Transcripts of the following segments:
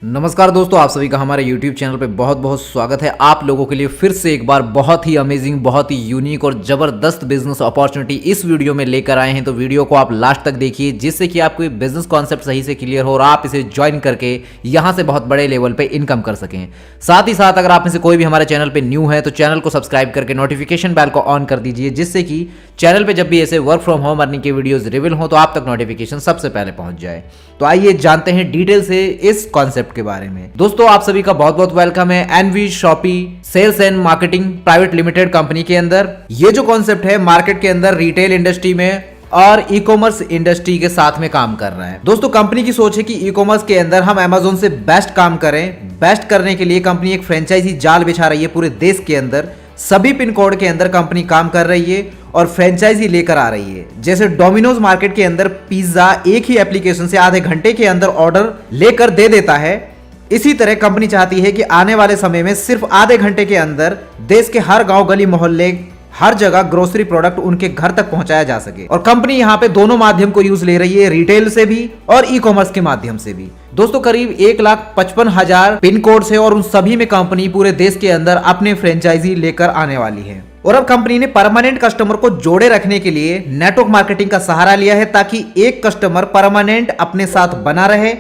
नमस्कार दोस्तों, आप सभी का हमारे YouTube चैनल पे बहुत बहुत स्वागत है। आप लोगों के लिए फिर से एक बार बहुत ही अमेजिंग, बहुत ही यूनिक और ज़बरदस्त बिजनेस अपॉर्चुनिटी इस वीडियो में लेकर आए हैं। तो वीडियो को आप लास्ट तक देखिए, जिससे कि आपको बिजनेस कॉन्सेप्ट सही से क्लियर हो और आप इसे ज्वाइन करके यहाँ से बहुत बड़े लेवल पर इनकम कर सकें। साथ ही साथ अगर आप में से कोई भी हमारे चैनल पर न्यू है तो चैनल को सब्सक्राइब करके नोटिफिकेशन बेल को ऑन कर दीजिए, जिससे कि चैनल पर जब भी ऐसे वर्क फ्रॉम होम अर्निंग के वीडियोज रिवील हो तो आप तक नोटिफिकेशन सबसे पहले पहुंच जाए। तो आइए जानते हैं डिटेल से इस कॉन्सेप्ट के बारे में। दोस्तों, आप सभी का बहुत बहुत वेलकम है NV Shoppy sales and marketing private limited company के अंदर। ये जो कॉन्सेप्ट है मार्केट के अंदर रिटेल इंडस्ट्री में और ई कॉमर्स इंडस्ट्री के साथ में काम कर रहा है। दोस्तों, कंपनी की सोच है कि ई कॉमर्स के अंदर हम अमेजोन से बेस्ट काम करें। बेस्ट करने के लिए कंपनी एक फ्रेंचाइजी जाल बिछा रही है पूरे देश के अंदर। सभी पिन कोड के अंदर कंपनी काम कर रही है और फ्रेंचाइजी लेकर आ रही है। जैसे डोमिनोज मार्केट के अंदर पिज्जा एक ही एप्लीकेशन से आधे घंटे के अंदर ऑर्डर लेकर दे देता है, इसी तरह कंपनी चाहती है कि आने वाले समय में सिर्फ आधे घंटे के अंदर देश के हर गांव, गली, मोहल्ले, हर जगह ग्रोसरी प्रोडक्ट उनके घर तक पहुंचाया जा सके। और कंपनी यहां पे दोनों माध्यम को यूज ले रही है, रिटेल से भी और ई कॉमर्स के माध्यम से भी। दोस्तों, करीब 1,55,000 पिन कोड है और उन सभी में कंपनी पूरे देश के अंदर अपने फ्रेंचाइजी लेकर आने वाली है। और अब कंपनी ने परमानेंट कस्टमर को जोड़े रखने के लिए नेटवर्क मार्केटिंग का सहारा लिया है, ताकि एक कस्टमर परमानेंट अपने साथ बना रहे।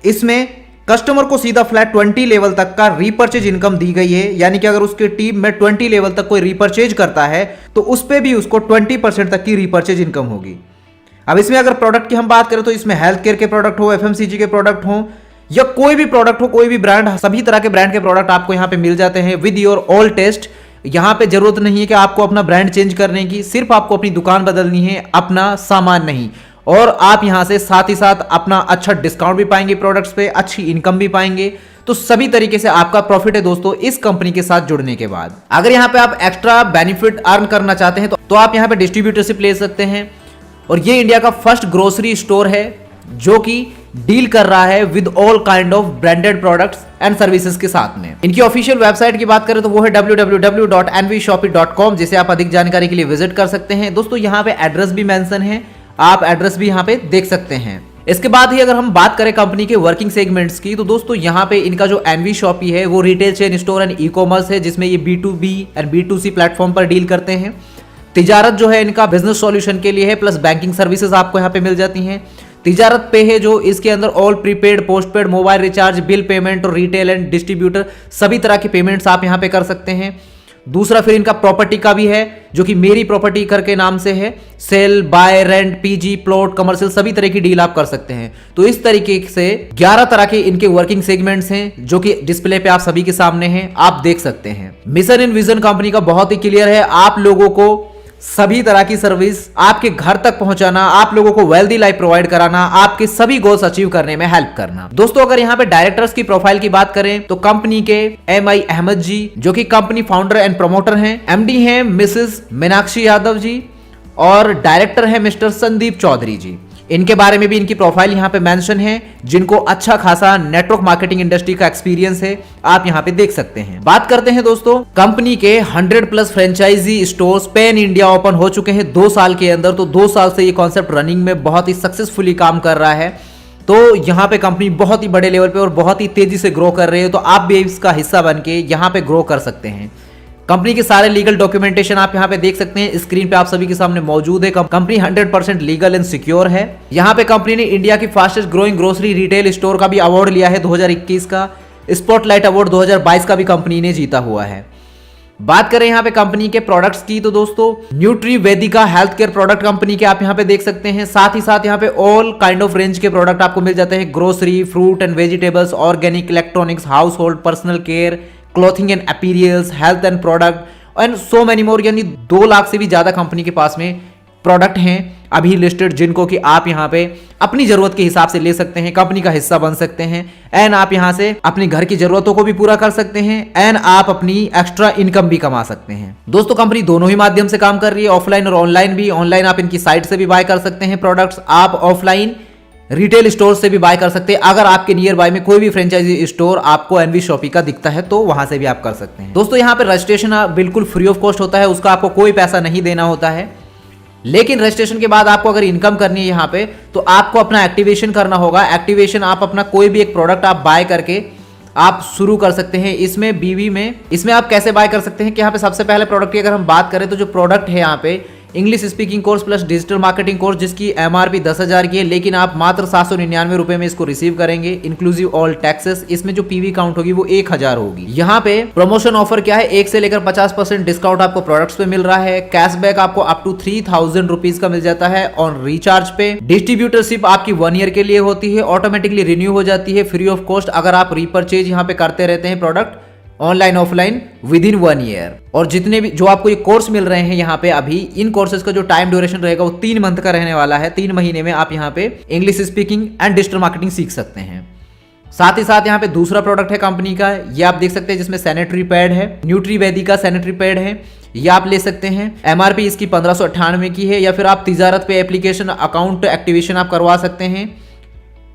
इसमें कस्टमर को सीधा फ्लैट 20 लेवल तक का रीपर्चेज इनकम दी गई है, यानी कि अगर उसके टीम में 20 लेवल तक कोई रीपर्चेज करता है तो उस पे भी उसको 20% तक की रीपर्चेज इनकम होगी। अब इसमें अगर प्रोडक्ट की हम बात करें तो इसमें हेल्थ केयर के प्रोडक्ट हो, एफएमसीजी के प्रोडक्ट हो या कोई भी प्रोडक्ट हो, कोई भी ब्रांड, सभी तरह के ब्रांड के प्रोडक्ट आपको यहाँ पे मिल जाते हैं विद योर ऑल टेस्ट। यहाँ पे जरूरत नहीं है कि आपको अपना ब्रांड चेंज करने की, सिर्फ आपको अपनी दुकान बदलनी है, अपना सामान नहीं। और आप यहां से साथ ही साथ अपना अच्छा डिस्काउंट भी पाएंगे प्रोडक्ट्स पे, अच्छी इनकम भी पाएंगे। तो सभी तरीके से आपका प्रॉफिट है दोस्तों इस कंपनी के साथ जुड़ने के बाद। अगर यहां पे आप एक्स्ट्रा बेनिफिट अर्न करना चाहते हैं तो आप यहां पे डिस्ट्रीब्यूटरशिप ले सकते हैं। और ये इंडिया का फर्स्ट ग्रोसरी स्टोर है जो कि डील कर रहा है with all kind of branded products and services के साथ में। इनकी ऑफिशियल वेबसाइट की बात करें तो वो है www.nvshopee.com, जिसे आप अधिक जानकारी के लिए विजिट कर सकते हैं। दोस्तों, यहाँ पे एड्रेस भी मेंशन है, आप एड्रेस भी यहाँ पे देख सकते हैं। इसके बाद ही अगर हम बात करें कंपनी के वर्किंग सेगमेंट्स की तो दोस्तों यहाँ पे इनका जो एनवी शॉपी है वो retail chain store and e commerce है, जिसमें ये B2B एंड B2C प्लेटफॉर्म पर डील करते हैं। तिजारत जो है इनका बिजनेस सॉल्यूशन के लिए है, प्लस बैंकिंग सर्विसेज आपको यहाँ पे मिल जाती हैं। तिजारत पे है जो इसके अंदर all prepaid, postpaid, mobile recharge, bill payment और रिटेल एंड डिस्ट्रीब्यूटर सभी तरह के पेमेंट्स आप यहाँ पे कर सकते हैं। दूसरा फिर इनका प्रॉपर्टी का भी है जो कि मेरी प्रॉपर्टी करके नाम से है। Sale, buy, rent, PG, plot, commercial सभी तरह की डील आप कर सकते हैं। तो इस तरीके से 11 तरह के इनके वर्किंग सेगमेंट्स हैं जो कि डिस्प्ले पे आप सभी के सामने हैं, आप देख सकते हैं। मिशन एंड विजन कंपनी का बहुत ही क्लियर है, आप लोगों को सभी तरह की सर्विस आपके घर तक पहुंचाना, आप लोगों को वेल्दी लाइफ प्रोवाइड कराना, आपके सभी गोल्स अचीव करने में हेल्प करना। दोस्तों, अगर यहाँ पे डायरेक्टर्स की प्रोफाइल की बात करें तो कंपनी के MI अहमद जी जो कि कंपनी फाउंडर एंड प्रमोटर हैं, MD हैं मिसेस मीनाक्षी यादव जी और डायरेक्टर है मिस्टर संदीप चौधरी जी। इनके बारे में भी इनकी प्रोफाइल यहाँ पे मेंशन है, जिनको अच्छा खासा नेटवर्क मार्केटिंग इंडस्ट्री का एक्सपीरियंस है, आप यहाँ पे देख सकते हैं। बात करते हैं दोस्तों, कंपनी के 100+ franchisee stores pan India open हो चुके हैं 2 साल के अंदर। तो 2 साल से ये कॉन्सेप्ट रनिंग में बहुत ही सक्सेसफुली काम कर रहा है। तो यहाँ पे कंपनी बहुत ही बड़े लेवल पे और बहुत ही तेजी से ग्रो कर रही है। तो आप भी इसका हिस्सा बन के यहाँ पे ग्रो कर सकते हैं। कंपनी के सारे लीगल डॉक्यूमेंटेशन आप यहाँ पे देख सकते हैं, स्क्रीन पे आप सभी के सामने मौजूद है। कंपनी 100% लीगल एंड सिक्योर है। यहाँ पे कंपनी ने इंडिया की fastest growing grocery retail store का भी अवार्ड लिया है 2021 का। स्पॉटलाइट अवार्ड 2022 का भी कंपनी ने जीता हुआ है। बात करें यहाँ पे कंपनी के प्रोडक्ट्स की तो दोस्तों न्यूट्री वेदिका हेल्थ केयर प्रोडक्ट कंपनी के आप यहाँ पे देख सकते हैं। साथ ही साथ यहाँ पे ऑल काइंड ऑफ रेंज के प्रोडक्ट आपको मिल जाते हैं, grocery, fruit and vegetables, organic, electronics, household, personal care, clothing and apparels, health and product and so many more. यानी 2 लाख से भी ज्यादा कंपनी के पास में प्रोडक्ट हैं अभी लिस्टेड, जिनको कि आप यहाँ पे अपनी जरूरत के हिसाब से ले सकते हैं, कंपनी का हिस्सा बन सकते हैं एंड आप यहाँ से अपनी घर की जरूरतों को भी पूरा कर सकते हैं एंड आप अपनी एक्स्ट्रा इनकम भी कमा सकते हैं। दोस्तों, कंपनी दोनों ही माध्यम से काम कर रही है, ऑफलाइन और ऑनलाइन भी। ऑनलाइन आप इनकी साइट से भी बाय कर सकते हैं प्रोडक्ट्स, आप ऑफलाइन रिटेल स्टोर से भी बाय कर सकते हैं। अगर आपके नियर बाय में कोई भी फ्रेंचाइजी स्टोर आपको एनवी शॉपी का दिखता है तो वहां से भी आप कर सकते हैं। दोस्तों, यहाँ पे रजिस्ट्रेशन बिल्कुल फ्री ऑफ कॉस्ट होता है, उसका आपको कोई पैसा नहीं देना होता है। लेकिन रजिस्ट्रेशन के बाद आपको अगर इनकम करनी है यहाँ पे, तो आपको अपना एक्टिवेशन करना होगा। एक्टिवेशन आप अपना कोई भी एक प्रोडक्ट आप बाय करके आप शुरू कर सकते हैं। इसमें आप कैसे बाय कर सकते हैं कि यहाँ पे सबसे पहले प्रोडक्ट की अगर हम बात करें तो जो प्रोडक्ट है यहाँ पे English speaking course plus digital marketing course, जिसकी एमआरपी 10,000 की है, लेकिन आप मात्र 799 रुपए में इसको रिसीव करेंगे इंक्लूसिव ऑल टैक्सेस। इसमें जो पीवी काउंट होगी वो 1000 होगी। यहाँ पे प्रमोशन ऑफर क्या है, 1 से लेकर 50% डिस्काउंट आपको प्रोडक्ट्स पे मिल रहा है। कैशबैक आपको अप टू 3000 रुपीज का मिल जाता है ऑन रिचार्ज पे। डिस्ट्रीब्यूटरशिप आपकी 1 ईयर के लिए होती है, ऑटोमेटिकली रिन्यू हो जाती है फ्री ऑफ कॉस्ट अगर आप रीपरचेज यहाँ पे करते रहते हैं product online offline with in 1 year. और जितने भी जो आपको ये कोर्स मिल रहे हैं यहाँ पे अभी, इन कोर्सेज का जो टाइम ड्यूरेशन रहेगा वो 3 मंथ का रहने वाला है। 3 महीने में आप यहाँ पे English speaking and digital marketing सीख सकते हैं। साथ ही साथ यहाँ पे दूसरा प्रोडक्ट है कंपनी का, ये आप देख सकते हैं, जिसमें सैनिटरी पैड है, न्यूट्रीवेदी का सैनिटरी पैड है, ये आप ले सकते हैं। एमआरपी इसकी 1598 की है, या फिर आप तिजारत पे एप्लीकेशन अकाउंट एक्टिवेशन आप करवा सकते हैं।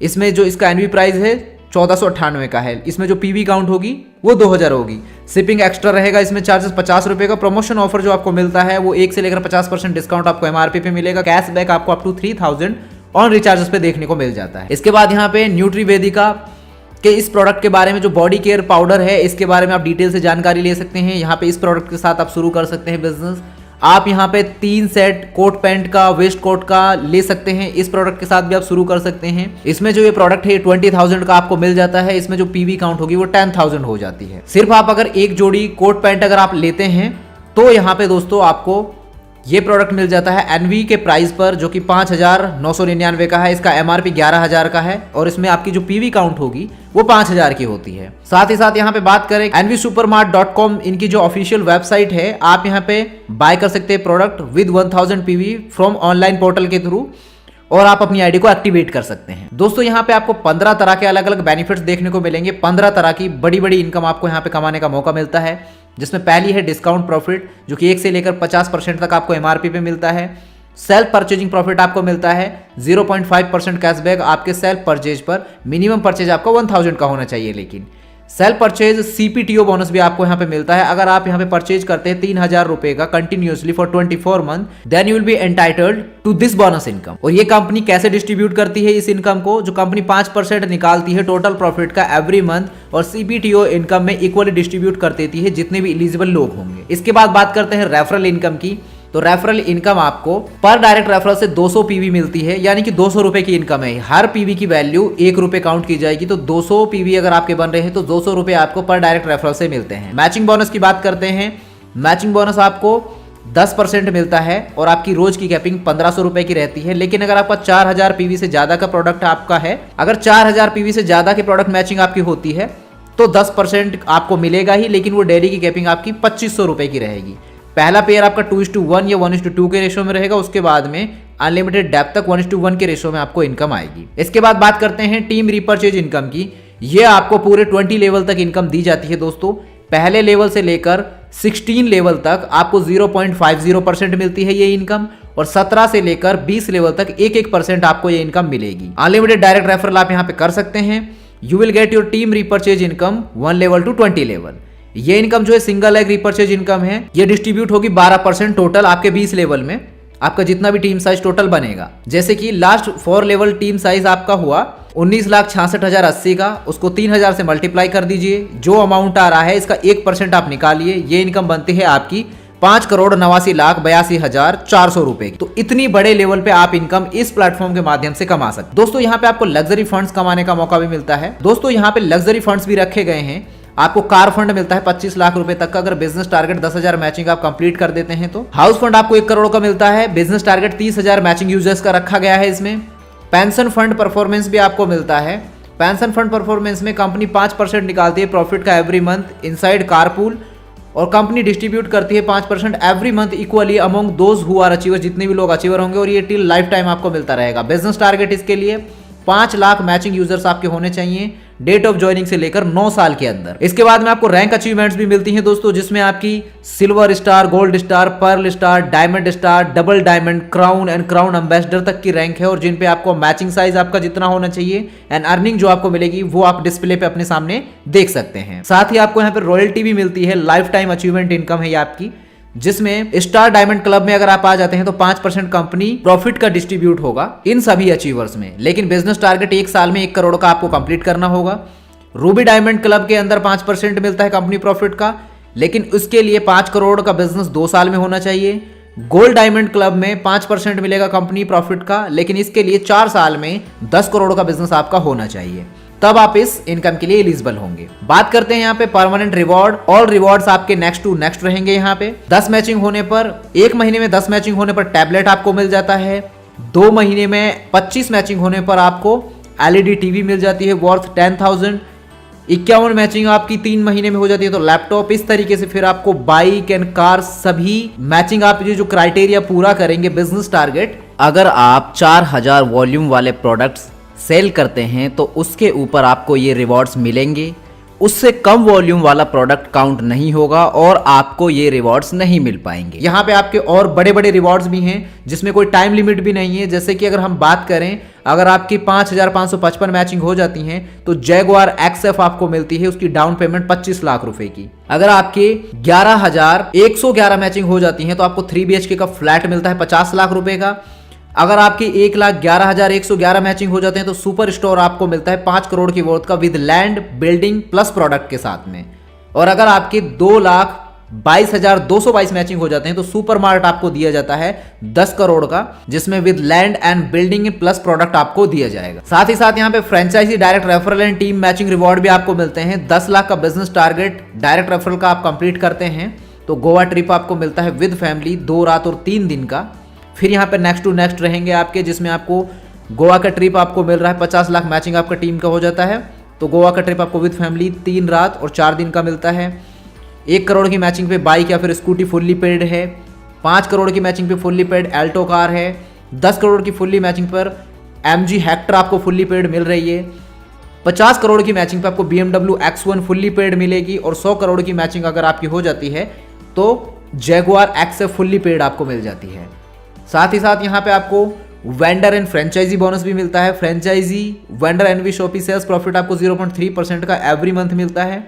इसमें जो इसका एनवी प्राइस है 1498 का है। इसमें जो पीवी काउंट होगी वो 2000 होगी। शिपिंग एक्स्ट्रा रहेगा, इसमें चार्जेस 50 रुपए का। प्रमोशन ऑफर जो आपको मिलता है वो 1 से लेकर 50% डिस्काउंट आपको एमआरपी पे मिलेगा। कैशबैक आपको अप टू 3000 ऑन रिचार्जेस पे देखने को मिल जाता है। इसके बाद यहाँ पे न्यूट्रीवेदिका के इस प्रोडक्ट के बारे में, जो बॉडी केयर पाउडर है, इसके बारे में आप डिटेल से जानकारी ले सकते हैं। यहाँ पे इस प्रोडक्ट के साथ आप शुरू कर सकते हैं बिजनेस। आप यहाँ पे 3 सेट कोट पैंट का, वेस्ट कोट का ले सकते हैं। इस प्रोडक्ट के साथ भी आप शुरू कर सकते हैं। इसमें जो ये प्रोडक्ट है 20,000 का आपको मिल जाता है। इसमें जो पीवी काउंट होगी वो 10,000 हो जाती है। सिर्फ आप अगर एक जोड़ी कोट पैंट अगर आप लेते हैं तो यहाँ पे दोस्तों आपको ये प्रोडक्ट मिल जाता है एनवी के प्राइस पर, जो कि 5,999 का है। इसका एमआरपी 11,000 का है और इसमें आपकी जो पीवी काउंट होगी वो 5,000 की होती है। साथ ही साथ यहाँ पे बात करें nvsupermart.com, इनकी जो ऑफिशियल वेबसाइट है, आप यहाँ पे बाय कर सकते हैं product with 1000 PV from online portal के थ्रू, और आप अपनी आईडी को एक्टिवेट कर सकते हैं। दोस्तों यहाँ पे आपको 15 तरह के अलग अलग बेनिफिट्स देखने को मिलेंगे। 15 तरह की बड़ी बड़ी इनकम आपको यहाँ पे कमाने का मौका मिलता है, जिसमें पहली है डिस्काउंट प्रॉफिट, जो कि 1 से लेकर 50% तक आपको एमआरपी पे मिलता है। सेल्फ परचेजिंग प्रॉफिट आपको मिलता है 0.5% कैशबैक आपके सेल्फ परचेज पर। मिनिमम परचेज आपका 1000 का होना चाहिए, लेकिन सेल्फ परचेज सीपीटीओ बोनस भी आपको यहाँ पे मिलता है। अगर आप यहाँ पे परचेज करते हैं 3000 रुपए का continuously for 24 month, then you will be entitled to this bonus income. और ये कंपनी कैसे डिस्ट्रीब्यूट करती है इस इनकम को, जो कंपनी 5% निकालती है टोटल प्रॉफिट का एवरी मंथ, और सीपीटीओ इनकम में इक्वली डिस्ट्रीब्यूट कर देती है जितने भी एलिजिबल लोग होंगे। इसके बाद बात करते हैं रेफरल इनकम की। तो रेफरल इनकम आपको पर डायरेक्ट रेफरल से 200 पीवी मिलती है, यानी कि 200 रुपए की इनकम है। हर पीवी की वैल्यू 1 रुपए काउंट की जाएगी, तो 200 पीवी अगर आपके बन रहे हैं तो 200 रुपए आपको पर डायरेक्ट रेफरल से मिलते हैं। मैचिंग बोनस की बात करते हैं। मैचिंग बोनस आपको 10% मिलता है और आपकी रोज की कैपिंग 1500 रुपए की रहती है। लेकिन अगर आपका 4000 पीवी से ज्यादा का प्रोडक्ट आपका है, अगर 4000 पीवी से ज्यादा की प्रोडक्ट मैचिंग आपकी होती है तो 10% आपको मिलेगा ही, लेकिन वो डेली की कैपिंग आपकी 2500 रुपए की रहेगी। पहला पेयर आपका 2:1 या 1:2 के रेशो में रहेगा। उसके बाद में अनलिमिटेड डेप्थ तक 1:1 के रेशो में आपको इनकम आएगी। इसके बाद बात करते हैं टीम रीपरचेज इनकम की। ये आपको पूरे 20 लेवल तक इनकम दी जाती है दोस्तों। पहले लेवल से लेकर 16 लेवल तक आपको 0.50% मिलती है ये इनकम, और 17 से लेकर 20 लेवल तक 1% आपको ये इनकम मिलेगी। अनलिमिटेड डायरेक्ट रेफरल आप यहाँ पे कर सकते हैं। You will get your team repurchase income 1 level to 20 level. ये इनकम जो है सिंगल लेग रिपर्चेज इनकम है, ये डिस्ट्रीब्यूट होगी 12% टोटल आपके 20 लेवल में। आपका जितना भी टीम साइज टोटल बनेगा, जैसे कि लास्ट 4 लेवल टीम साइज आपका हुआ 19,66,080 का, उसको 3000 से मल्टीप्लाई कर दीजिए। जो अमाउंट आ रहा है इसका 1% आप निकालिए, ये इनकम बनती है आपकी 5,89,82,400 रुपए। तो इतनी बड़े लेवल पे आप इनकम इस प्लेटफॉर्म के माध्यम से कमा सकते। दोस्तों यहाँ पे आपको लग्जरी फंड्स कमाने का मौका भी मिलता है। दोस्तों यहाँ पे लग्जरी फंड्स भी रखे गए हैं। आपको कार फंड मिलता है 25 लाख रुपए तक का, अगर बिजनेस टारगेट 10,000 मैचिंग आप कंप्लीट कर देते हैं तो। हाउस फंड आपको 1 करोड़ का मिलता है, बिजनेस टारगेट 30,000 मैचिंग यूजर्स का रखा गया है इसमें। पेंशन फंड परफॉर्मेंस भी आपको मिलता है। पेंशन फंड परफॉर्मेंस में कंपनी 5% निकालती है प्रॉफिट का एवरी मंथ इनसाइड कारपूल, और कंपनी डिस्ट्रीब्यूट करती है 5% every month equally among those who are achiever, जितने भी लोग अचीवर होंगे, और ये टिल लाइफ टाइम आपको मिलता रहेगा। बिजनेस टारगेट इसके लिए 5 लाख मैचिंग यूजर्स आपके होने चाहिए डेट ऑफ ज्वाइनिंग से लेकर 9 साल के अंदर। इसके बाद में आपको रैंक अचीवमेंट्स भी मिलती हैं दोस्तों, जिसमें आपकी silver star, gold star, pearl star, diamond star, double diamond, crown and crown ambassador तक की रैंक है, और जिन पे आपको मैचिंग साइज आपका जितना होना चाहिए एंड अर्निंग जो आपको मिलेगी वो आप डिस्प्ले पे अपने सामने देख सकते हैं। साथ ही आपको यहाँ पे रॉयल्टी भी मिलती है, लाइफ टाइम अचीवमेंट इनकम है ये आपकी, जिसमें स्टार डायमंड क्लब में अगर आप आ जाते हैं तो 5% कंपनी प्रॉफिट का डिस्ट्रीब्यूट होगा इन सभी अचीवर्स में। लेकिन बिजनेस टारगेट 1 साल में 1 करोड़ का आपको कंप्लीट करना होगा। रूबी डायमंड क्लब के अंदर 5% मिलता है कंपनी प्रॉफिट का, लेकिन उसके लिए 5 करोड़ का बिजनेस 2 साल में होना चाहिए। गोल्ड डायमंड क्लब में 5% मिलेगा कंपनी प्रॉफिट का, लेकिन इसके लिए 4 साल में 10 करोड़ का बिजनेस आपका होना चाहिए, तब आप इस इनकम के लिए एलिजिबल होंगे। बात करते हैं यहाँ पे परमानेंट रिवॉर्ड। ऑल रिवॉर्ड्स आपके नेक्स्ट टू नेक्स्ट रहेंगे। यहाँ पे 10 मैचिंग होने पर, 1 महीने में 10 मैचिंग होने पर टैबलेट आपको मिल जाता है। 2 महीने में 25 मैचिंग होने पर आपको एलईडी टीवी मिल जाती है वर्थ 10,000। 51 मैचिंग आपकी 3 महीने में हो जाती है तो लैपटॉप। इस तरीके से फिर आपको बाइक एंड कार सभी मैचिंग आप जो क्राइटेरिया पूरा करेंगे बिजनेस टारगेट, अगर आप 4000 वॉल्यूम वाले प्रोडक्ट्स सेल करते हैं तो उसके ऊपर आपको ये रिवॉर्ड्स मिलेंगे। उससे कम वॉल्यूम वाला प्रोडक्ट काउंट नहीं होगा और आपको ये रिवॉर्ड्स नहीं मिल पाएंगे। यहाँ पे आपके और बड़े बड़े रिवॉर्ड्स भी हैं जिसमें कोई टाइम लिमिट भी नहीं है। जैसे कि अगर हम बात करें, अगर आपकी 5555 मैचिंग हो जाती हैं तो जैगुआर XF आपको मिलती है, उसकी डाउन पेमेंट 25 लाख रुपए की। अगर आपके 11,111 मैचिंग हो जाती हैं तो आपको 3 BHK का फ्लैट मिलता है 50 लाख रुपए का। अगर आपकी 1,11,111 मैचिंग हो जाते हैं तो सुपर स्टोर आपको मिलता है 5 करोड़ की वर्थ का with land, building plus product के साथ में। और अगर आपके 2,22,222 मैचिंग हो जाते हैं तो सुपर मार्ट आपको दिया जाता है 10 करोड़ का, जिसमें with land and building plus product आपको दिया जाएगा। साथ ही साथ यहाँ पे franchisee direct referral and team matching reward भी आपको मिलते हैं। 10 लाख का बिजनेस टारगेट डायरेक्ट रेफरल का आप कंप्लीट करते हैं तो गोवा ट्रिप आपको मिलता है विद फैमिली 2 रात और 3 दिन का। फिर यहाँ पे नेक्स्ट टू नेक्स्ट रहेंगे आपके, जिसमें आपको गोवा का ट्रिप आपको मिल रहा है 50 लाख मैचिंग आपका टीम का हो जाता है तो गोवा का ट्रिप आपको विद फैमिली 3 रात और 4 दिन का मिलता है। 1 करोड़ की मैचिंग पे बाइक या फिर स्कूटी फुल्ली पेड है। 5 करोड़ की मैचिंग पे फुल्ली पेड एल्टो कार है। 10 करोड़ की फुल्ली मैचिंग पर MG हेक्टर आपको फुल्ली पेड मिल रही है। 50 करोड़ की मैचिंग पे आपको BMW X1 फुल्ली पेड मिलेगी और 100 करोड़ की मैचिंग अगर आपकी हो जाती है तो जैगुआर XF फुल्ली पेड आपको मिल जाती है। साथ ही साथ यहाँ पे आपको वेंडर एंड फ्रेंचाइजी बोनस भी मिलता है। Franchisee vendor NV Shoppy sales profit आपको 0.3% का एवरी मंथ मिलता है।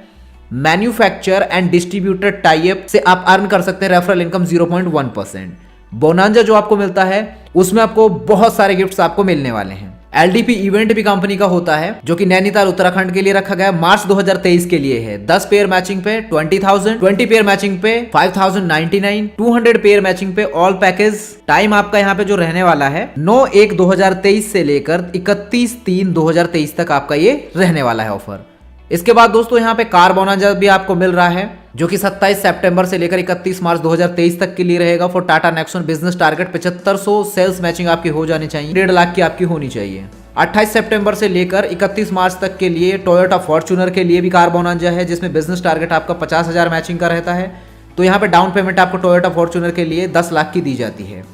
मैन्युफैक्चर एंड डिस्ट्रीब्यूटर टाइप से आप अर्न कर सकते हैं रेफरल इनकम 0.1%। बोनांजा जो आपको मिलता है उसमें आपको बहुत सारे गिफ्ट्स आपको मिलने वाले हैं। LDP इवेंट भी कंपनी का होता है जो कि नैनीताल उत्तराखंड के लिए रखा गया, मार्च 2023 के लिए है। 10 पेयर मैचिंग पे 20,000, 20 पेयर मैचिंग पे 5,099, 200 पेयर मैचिंग पे ऑल पैकेज। टाइम आपका यहाँ पे जो रहने वाला है 9/1/2023 से लेकर 31/3/2023 तक आपका ये रहने वाला है ऑफर। इसके बाद दोस्तों यहाँ पे कार बोनांजा भी आपको मिल रहा है जो कि 27 सितंबर से लेकर 31 मार्च 2023 तक के लिए रहेगा। For Tata Nexon business target 7500 sales matching आपकी हो जानी चाहिए, 1.5 लाख की आपकी होनी चाहिए। 28 सितंबर से लेकर 31 मार्च तक के लिए टोयोटा फॉर्च्यूनर के लिए भी कार बोनांजा है जिसमें बिजनेस टारगेट आपका 50,000 मैचिंग का रहता है। तो यहाँ पे डाउन पेमेंट आपको टोयोटा फॉर्च्यूनर के लिए 10 लाख की दी जाती है।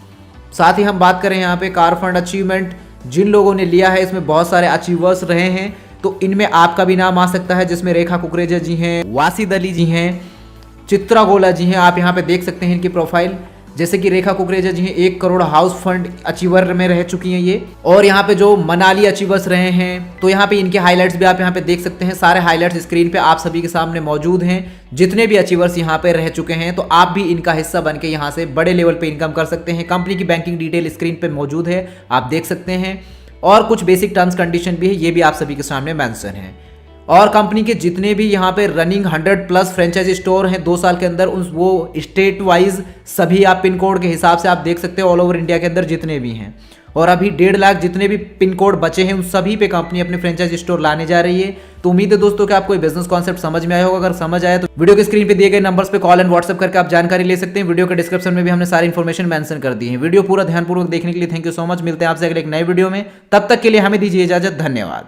साथ ही हम बात करें यहाँ पे कार फंड अचीवमेंट जिन लोगों ने लिया है, इसमें बहुत सारे अचीवर्स रहे हैं तो इनमें आपका भी नाम आ सकता है, जिसमें रेखा कुकरेजा जी हैं, वासिद अली जी हैं, चित्रा गोला जी हैं। आप यहाँ पे देख सकते हैं इनकी प्रोफाइल। जैसे कि रेखा कुकरेजा जी हैं 1 करोड़ हाउस फंड अचीवर में रह चुकी हैं ये। और यहाँ पे जो मनाली अचीवर्स रहे हैं तो यहाँ पे इनके हाइलाइट्स भी आप यहाँ पे देख सकते हैं। सारे हाइलाइट्स स्क्रीन पे आप सभी के सामने मौजूद हैं। जितने भी अचीवर्स यहाँ पे रह चुके हैं तो आप भी इनका हिस्सा बन के यहाँ से बड़े लेवल पे इनकम कर सकते हैं। कंपनी की बैंकिंग डिटेल स्क्रीन पे मौजूद है, आप देख सकते हैं। और कुछ बेसिक टर्म्स कंडीशन भी है, ये भी आप सभी के सामने मेंशन है। और कंपनी के जितने भी यहाँ पे रनिंग 100+ फ्रेंचाइजी स्टोर हैं 2 साल के अंदर, उन वो स्टेट वाइज सभी आप पिन कोड के हिसाब से आप देख सकते हैं ऑल ओवर इंडिया के अंदर जितने भी हैं। और अभी 1.5 लाख जितने भी पिन कोड बचे हैं उन सभी पे कंपनी अपने फ्रेंचाइजी स्टोर लाने जा रही है। तो उम्मीद है दोस्तों कि आपको ये बिजनेस कॉन्सेप्ट समझ में आया होगा। अगर समझ आया तो वीडियो के स्क्रीन पे दिए गए नंबर्स पे कॉल एंड व्हाट्सएप करके आप जानकारी ले सकते हैं। वीडियो के डिस्क्रिप्शन में भी हमने सारी इन्फॉर्मेशन मेंशन कर दी है। वीडियो पूरा ध्यानपूर्वक देखने के लिए थैंक यू सो मच। मिलते हैं आपसे अगले एक नए वीडियो में, तब तक के लिए हमें दीजिए इजाजत। धन्यवाद।